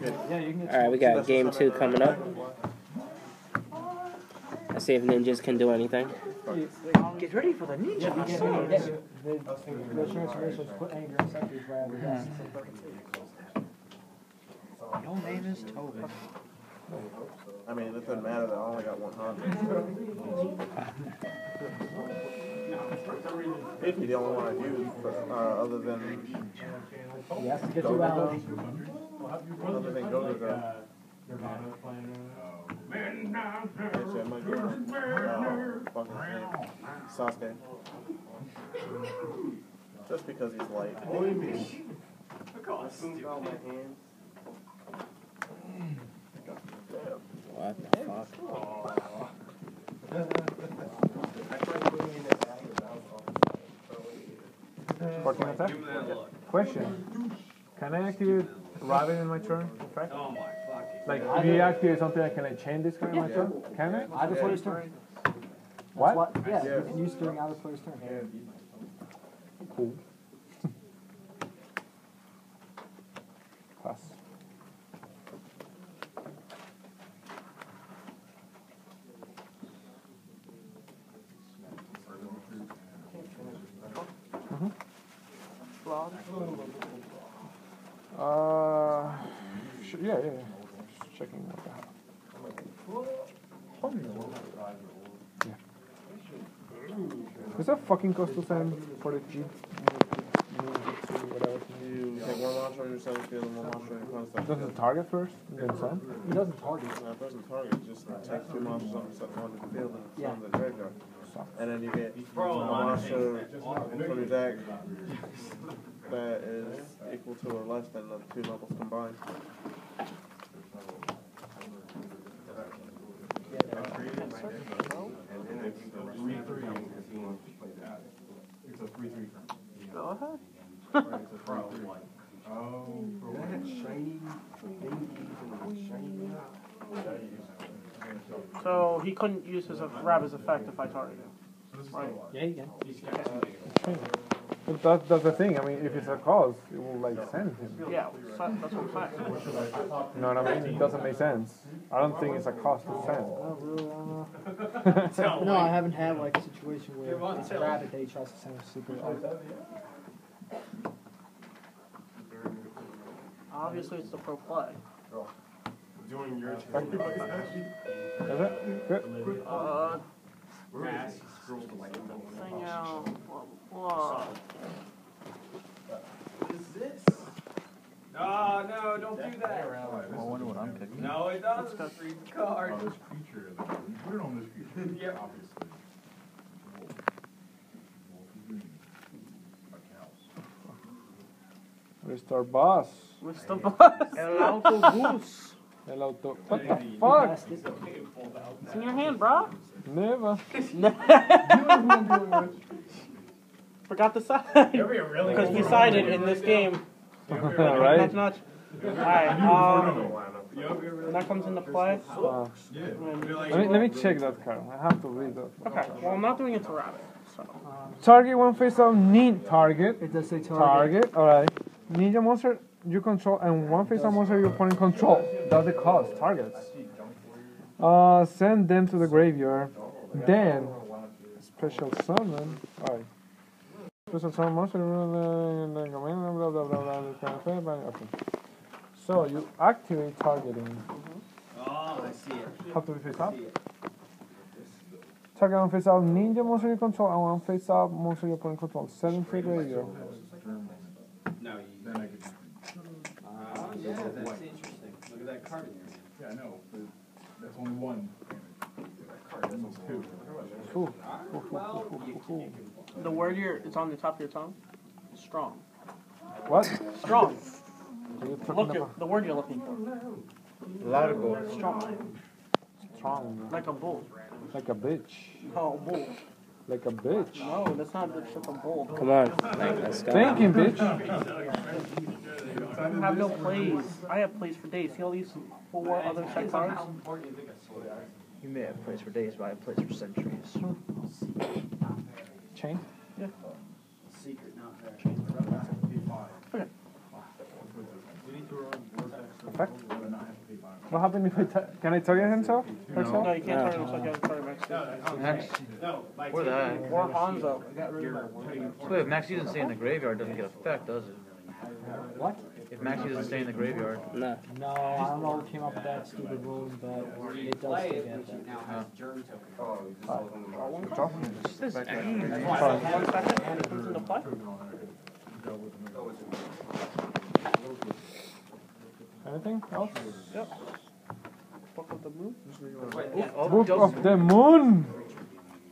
Alright, we got game 2 coming up. Let's see if ninjas can do anything. Get ready for the ninja. Your name is Toby. I mean, it doesn't matter that I only got 100. If you're the only one I've used, other than Yes, to get you out. other than go to the actually, I might go to fucking name, Sasuke. Just because he's light. What the fuck? Sparking attack? Question. Can I activate Rabbit in my turn? Effect? Like, if you activate something, can I chain this guy in my turn? Can I? Either player's turn. What? Yeah, you can use during either player's turn. Cool. Pass. Yeah. Just checking what the hell. Yeah. Is that fucking cost to send for the G? Whatever. You take one monster on your side field and one monster on your opponent's side. Does it target first, then send? He doesn't target. No, it doesn't target. Just take 2 monsters on the field and send the graveyard. And then you get a monster from your deck that is equal to or less than the 2 levels combined. It's a 3/3. Go ahead. So he couldn't use his Rabbit's effect if I target him. Right. Yeah, you can. But that's the thing. I mean, if it's a cost, it will like send him. Yeah, that's what I'm saying. You know what I mean? It doesn't make sense. I don't think it's a cost to send. No, I haven't had like a situation where it's a rabbit that he tries to send a secret. Obviously, it's the pro play. Doing your Is it? Good. Thing out. Whoa. Is this? No, don't do that. I wonder what I'm picking. No, it doesn't. Free card. This creature. Put it on this creature. Yep. Obviously. Mr. Boss. Mr. Boss. El autobús. El auto. What the fuck? It's in your hand, bro. Never. Forgot the side. Because he sided in this game. Right? Notch. Alright, that comes into play. Let me check that card. I have to read that. Okay, well, I'm not doing it to Rabbit. So. Target one face up need target. It does say target. Alright. Ninja monster you control and one face up monster your opponent control. That's the cost. Targets. Send them to the graveyard. Then special summon. Alright. Special summon monster. Okay. So you activate targeting. Oh, I see it. Have to be face up. Target one face up ninja monster you control and one face up monster your opponent control. 7 free graveyard. No, Then I could. yeah, that's interesting. Look at that card in there. Yeah, I know. But that's only one. That card. That's almost 2. The word here, it's on the top of your tongue. Strong. What? Strong. Look the word you're looking for. Largo. Strong. Strong. Like a bull. Like a bitch. Oh, bull. Like a bitch. No, that's not the ship of bull. Come on. Let's go. Thinking, bitch. I have no plays. I have plays for days. See all these 4 other set cards? You may have plays for days, but I have plays for centuries. Chain? Yeah. Secret, not there. Okay. effect. What happened if can I target himself? Herself? No, you can't target him, so I can target Max. Or that. Or Hanzo. So if Maxi doesn't stay in the graveyard, it doesn't get effect, does it? What? If Maxi doesn't stay in the graveyard. No. No, I don't know who came up with that stupid rule, but it does still get that. One second, and it comes into play. Anything else? Yep. Book of the Moon. Book of the Moon!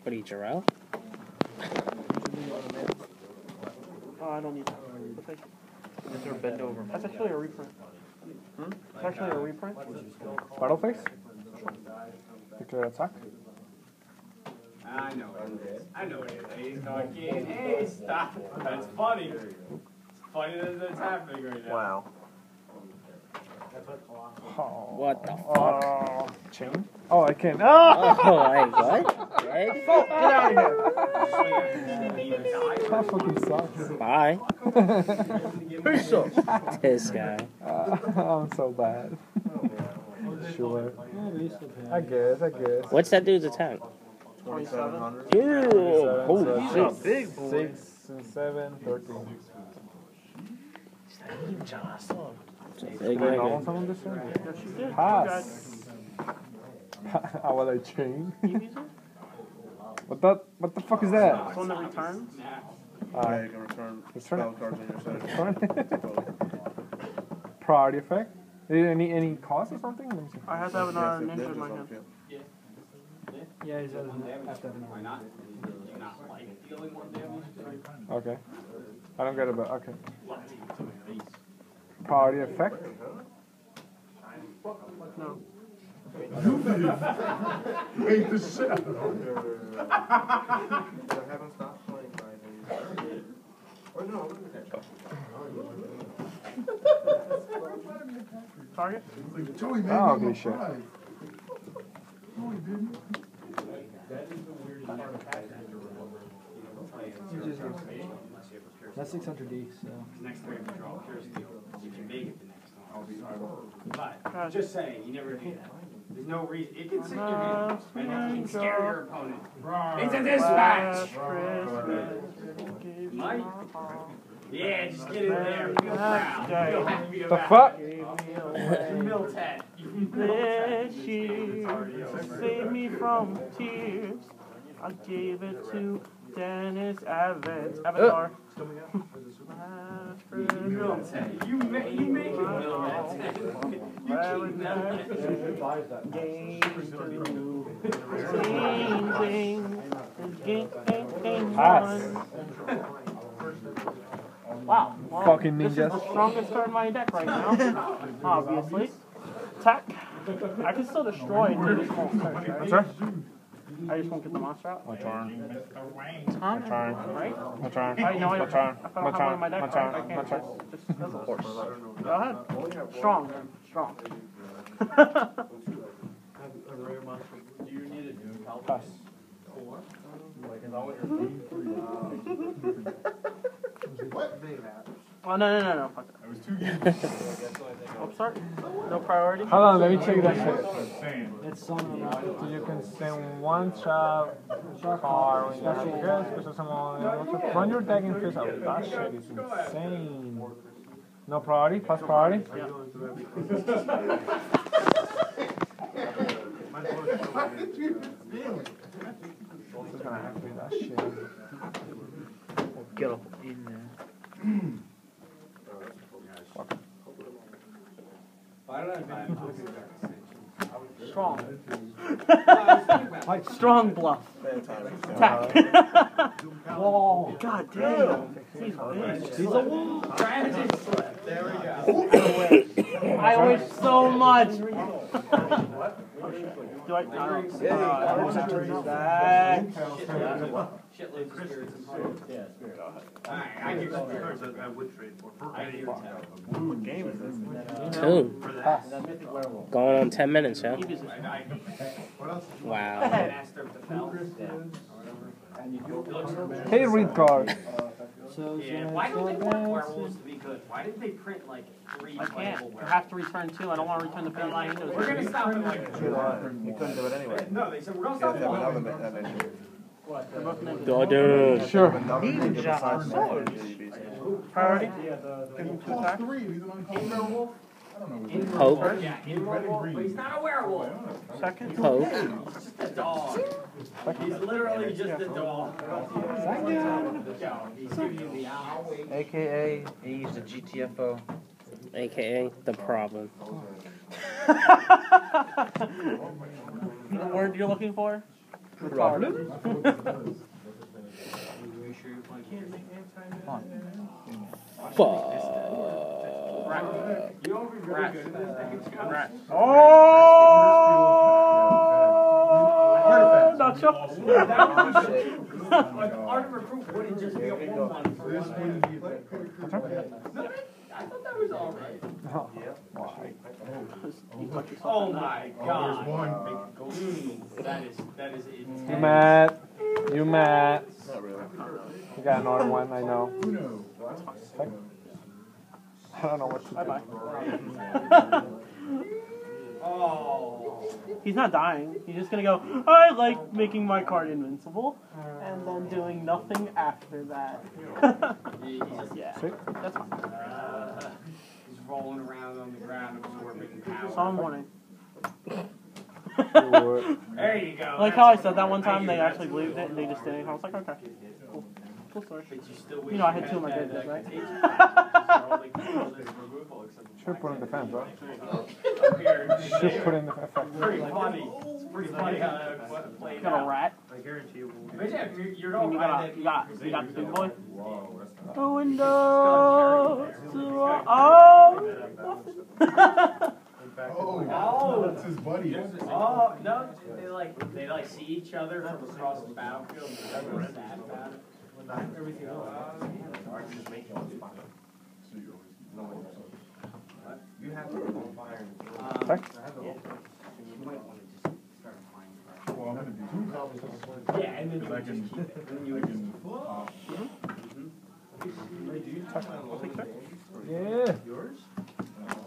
What are you, Jarrell? Oh, I don't need that. But thank you. Is there a bend over? That's actually a reprint. It's actually a reprint. Battle phase? Declare attack. I know it is. I know it is. He's going, hey, stop. That's funny. It's funny that that's happening right now. Wow. What the fuck? Chain? Oh, I can. Oh! Oh, like what? Dead? Get out of here! That fucking sucks. Bye. Peace up. This guy. I'm so bad. Sure. I guess. What's that dude's attack? 2,700. Ew. Holy He's a shit. big boy. 6 and 7, 13. Big Can I nigga. normal summon this thing? Yes, you did. Pass. How will I chain? What the fuck is that? It's one that returns. Yeah, you can return Return spell it. cards in your set. Priority effect? Any cost or something? Let me see. I have to have another ninja in my Ninjas on hand. field. Yeah, he's after the Why not? Do you not like dealing more damage? Okay. I don't get it, but okay. Priority effect? No. Wait the shit. I haven't stopped playing by the... Or no, Target? Joey, man, Oh, you okay, were shit. five. No, he didn't. That's 600D, so. Next time you draw a pure steel, you can make it the next time. But, just saying, you never do that. There's no reason. It can sit in your hand, and it can scare your opponent. It's a dispatch! Mike? Yeah, just get in there. Feel proud. You don't have to be a The fuck? Miltet. This year, save me from tears. I gave it to Dennis Evans. Avatar. Miltet. You make it, Miltet. Pass. Wow. Well, Fucking this is ninjas. the strongest card in my deck right now. Obviously. Attack. I can still destroy and take this whole card, right? What's that? I just won't get the monster out. My turn. Huh? My turn. Right? My turn. I know. My turn. If I My don't have one in my turn. deck, My I turn. My can't turn. just does it. Go ahead. Strong. Strong. Pass. Oh, no. Fuck I was too good. it. Oh, sorry. No priority. Hold on, let me check that shit. That's some So you can send one trap card when you have to get special summon. Run your deck in face out. That shit is insane. No priority? Pass priority? This is gonna have to be that shit. Get up in there. Strong. Strong bluff. Attack. Whoa. God damn. He's big. He's a wall. There we go. I wish so much. Do I? I give some cards that I would trade for. I give What game is this? 2. Going on 10 minutes, yeah? Wow. Hey, read card. So Yeah, why don't they want werewolves to be good? Why didn't they print like 3 I playable can't. I werewolves? have to return 2. I don't want to return the They're like, Pinzon. we're gonna stop in like You couldn't do it anyway. No, they said we're gonna You stop have in to have one. another mission. They're both ninjas. Dude. Sure. Ninja. Priority? Give him 2 attacks. In werewolf? Poke. Yeah, in werewolf, but he's not a werewolf. Second. Poke. He's just a dog. He's literally just a dog. He's giving you the owl. AKA, he used a GTFO. AKA the problem. The word you're looking for? Problem? Fuck. Oh! Nacho. Art of Recruit wouldn't just be a one for one. I thought that was alright. Oh my god. That is intense. You mad? You mad? Not really. You got another one, I know. I don't know what to do. Bye-bye. Oh. He's not dying. He's just gonna go, I like making my card invincible, and then doing nothing after that. Yeah, that's fine. He's rolling around on the ground, absorbing power. Psalm warning. There you go. Like how I said that one time, they actually believed it, and they just didn't. I was like, okay, cool. Cool story. You know, I had 2 of my good days, right? Should put in defense, right? Should Should put in the effect. Pretty funny. It's pretty funny how that played Got a out. rat. Imagine if you're And not you got the big boy. Oh, A window to oh. Oh, that's his buddy. Oh no! They like see each other from across the battlefield. And they're sad about it. Everything else. You have to go fire. You might want to just start applying pressure. Well, I'm gonna do two. Yeah, and then you I can, just keep it. Then you I just. can, Yeah. Yours?